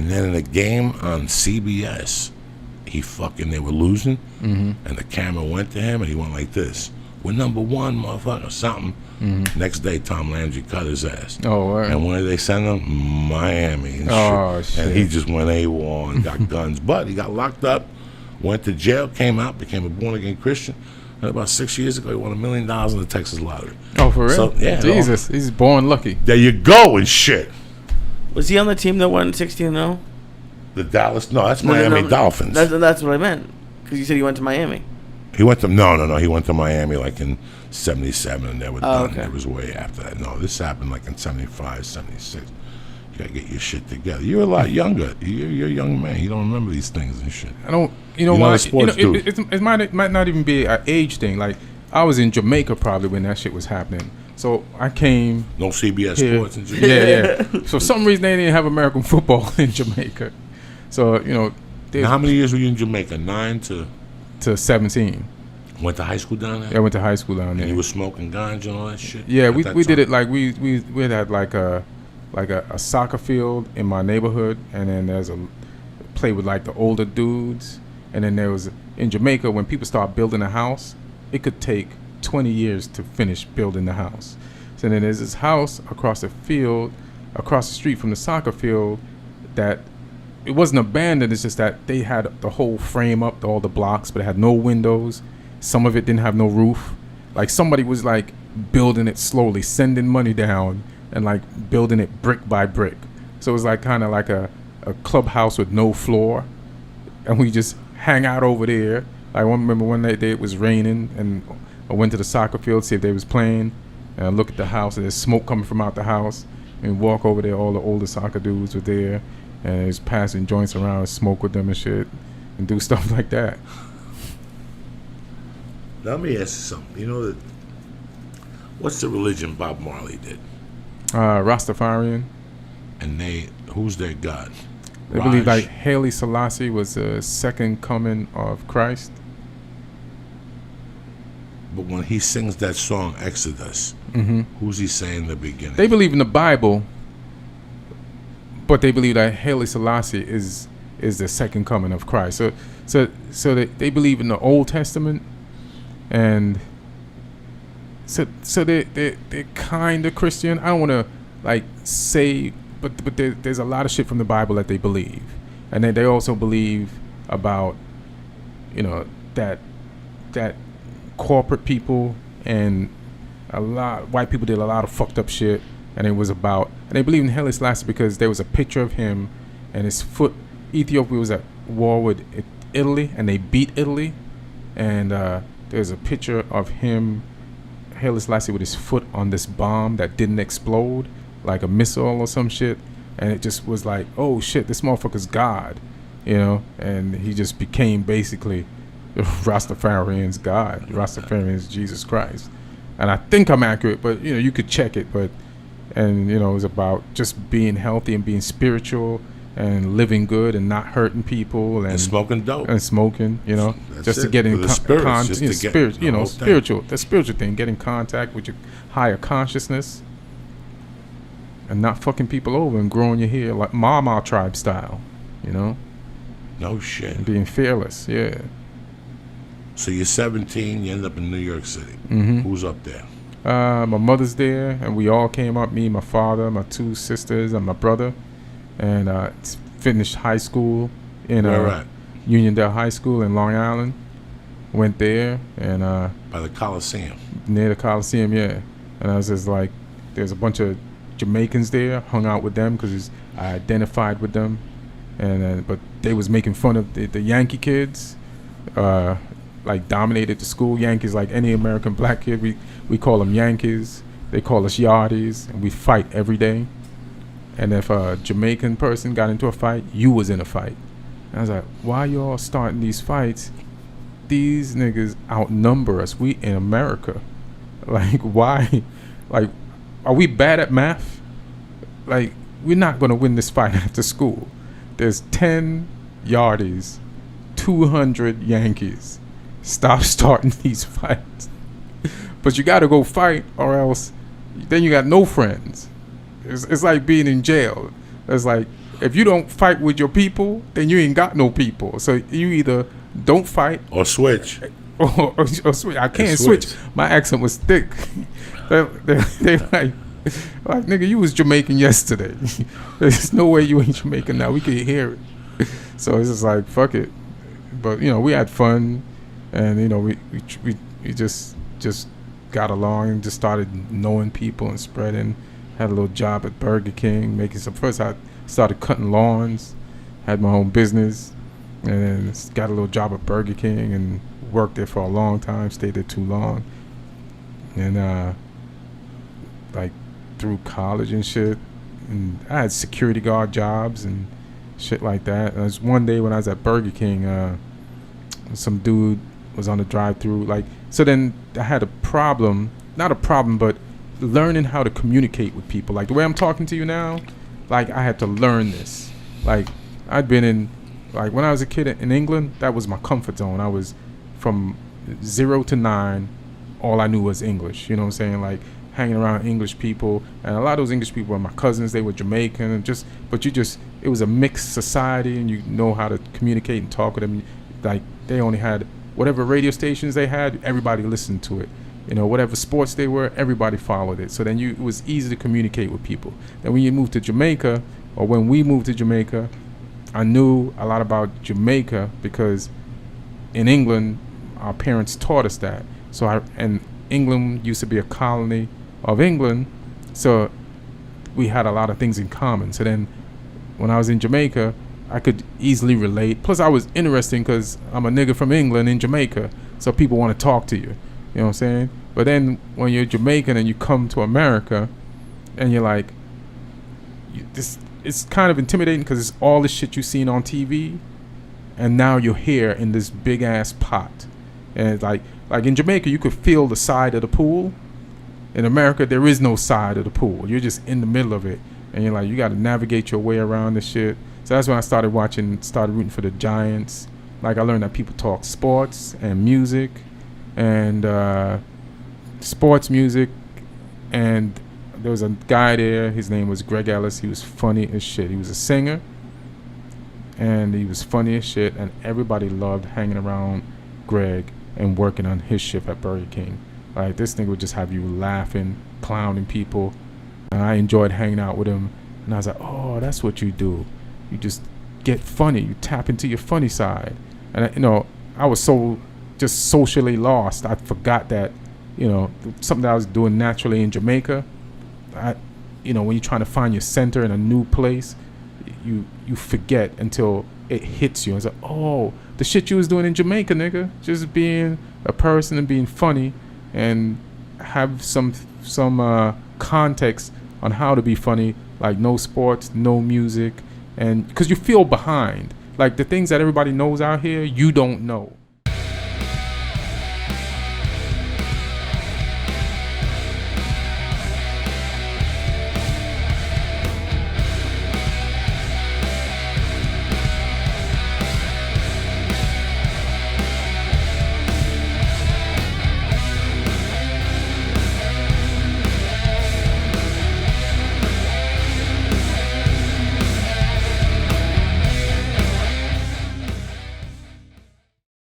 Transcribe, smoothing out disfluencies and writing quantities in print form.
And then in a game on CBS, they were losing, and the camera went to him, and he went like this. We're number one, motherfucker, something. Next day, Tom Landry cut his ass. Oh, right. And where did they send him? Miami. And shit. And he just went AWOL and got guns. But he got locked up, went to jail, came out, became a born-again Christian. And about 6 years ago, he won $1 million in the Texas lottery. Oh, for real? So, yeah. Jesus, he's born lucky. There you go and shit. Was he on the team that won 16-0? The Dallas? No, that's Miami Dolphins. That's what I meant. Because you said he went to Miami. He went to no. He went to Miami like in '77, and they were done. Okay. It was way after that. No, this happened like in '75, '76. You gotta get your shit together. You're a lot younger. You're a young man. You don't remember these things and shit. I don't. You know why? It might not even be an age thing. Like I was in Jamaica probably when that shit was happening. So I came. No CBS here. Sports in Jamaica. Yeah. So for some reason they didn't have American football in Jamaica. So now, how many years were you in Jamaica? 9 to 17. Went to high school down there? Yeah, I went to high school down there. And you were smoking ganja and all that shit? Yeah, we did it like we had like a soccer field in my neighborhood, and then there's a play with like the older dudes, and then there was in Jamaica when people start building a house, it could take 20 years to finish building the house. So then there's this house across the street from the soccer field that it wasn't abandoned. It's just that they had the whole frame up, all the blocks, but it had no windows. Some of it didn't have no roof. Like somebody was like building it slowly, sending money down and like building it brick by brick. So it was like kind of like a clubhouse with no floor. And we just hang out over there. I remember one day it was raining and I went to the soccer field, see if they was playing. And I look at the house and there's smoke coming from out the house. And walk over there, all the older soccer dudes were there. And they was passing joints around and smoke with them and shit. And do stuff like that. Let me ask you something. You know that what's the religion Bob Marley did? Rastafarian. And who's their god? They believe like Haile Selassie was the second coming of Christ. But when he sings that song Exodus, who's he saying in the beginning? They believe in the Bible, but they believe that Haile Selassie is the second coming of Christ. So they believe in the Old Testament. And so they're kind of Christian. I don't want to like say, but there's a lot of shit from the Bible that they believe, and then they also believe about that corporate people and a lot white people did a lot of fucked up shit, and it was about, and they believe in Haile Selassie because there was a picture of him and his foot. Ethiopia was at war with Italy, and they beat Italy, and there's a picture of him, Haile Selassie, with his foot on this bomb that didn't explode, like a missile or some shit. And it just was like, oh shit, this motherfucker's God, and he just became basically Rastafarian's God. Rastafarian's Jesus Christ. And I think I'm accurate, but you could check it. And it was about just being healthy and being spiritual and living good and not hurting people and smoking dope and smoking, just to get in the spiritual thing, get in contact with your higher consciousness and not fucking people over and growing your hair like Mama tribe style, No shit. And being fearless, yeah. So you're 17, you end up in New York City. Who's up there? My mother's there, and we all came up, me, my father, my 2 sisters, and my brother. And finished high school in Uniondale High School in Long Island. Went there and by the Coliseum. Near the Coliseum, yeah. And I was just like, there's a bunch of Jamaicans there. Hung out with them because I identified with them, and but they was making fun of the Yankee kids. Like dominated the school. Yankees, like any American black kid, we call them Yankees. They call us Yardies, and we fight every day. And if a Jamaican person got into a fight, you was in a fight. And I was like, why y'all starting these fights? These niggas outnumber us. We in America. Like, why? Like, are we bad at math? Like, we're not going to win this fight after school. There's 10 Yardies, 200 Yankees. Stop starting these fights. But you got to go fight or else then you got no friends. It's like being in jail. It's like if you don't fight with your people, then you ain't got no people. So you either don't fight or switch. Or switch. I can't switch. My accent was thick. they like, nigga, you was Jamaican yesterday. There's no way you ain't Jamaican now. We can hear it. So it's just like, fuck it. But, you know, we had fun. And, you know, we just got along and just started knowing people and spreading. Had a little job at Burger King, making some. First, I started cutting lawns, had my own business, and then got a little job at Burger King and worked there for a long time. Stayed there too long, and like through college and shit. And I had security guard jobs and shit like that. And it was one day when I was at Burger King, some dude was on the drive-through. Like, so then I had a problem, not a problem, but learning how to communicate with people. Like the way I'm talking to you now, like I had to learn this. Like I'd been in, like when I was a kid in England, that was my comfort zone. I was from 0 to 9, all I knew was English. You know what I'm saying? Like hanging around English people, and a lot of those English people were my cousins. They were Jamaican, and it was a mixed society, and you know how to communicate and talk with them. Like they only had whatever radio stations they had, everybody listened to it. You know, whatever sports they were, everybody followed it. So then it was easy to communicate with people. Then when you moved to Jamaica, or when we moved to Jamaica, I knew a lot about Jamaica because in England, our parents taught us that. And England used to be a colony of England, so we had a lot of things in common. So then when I was in Jamaica, I could easily relate. Plus I was interesting because I'm a nigga from England in Jamaica, so people want to talk to you. You know what I'm saying? But then when you're Jamaican and you come to America and you're like, it's kind of intimidating because it's all this shit you've seen on TV, and now you're here in this big ass pot. And it's like in Jamaica, you could feel the side of the pool. In America, there is no side of the pool. You're just in the middle of it. And you're like, you got to navigate your way around this shit. So that's when I started rooting for the Giants. Like I learned that people talk sports and music. And sports music, and there was a guy there, his name was Greg Ellis. He was funny as shit. He was a singer, and he was funny as shit, and everybody loved hanging around Greg and working on his shift at Burger King. Like this thing would just have you laughing, clowning people, and I enjoyed hanging out with him. And I was like, oh, that's what you do. You just get funny. You tap into your funny side. And I was so just socially lost. I forgot that, something that I was doing naturally in Jamaica. When you're trying to find your center in a new place, you forget until it hits you. It's like, oh, the shit you was doing in Jamaica, nigga. Just being a person and being funny and have some context on how to be funny, like no sports, no music, and because you feel behind. Like the things that everybody knows out here, you don't know.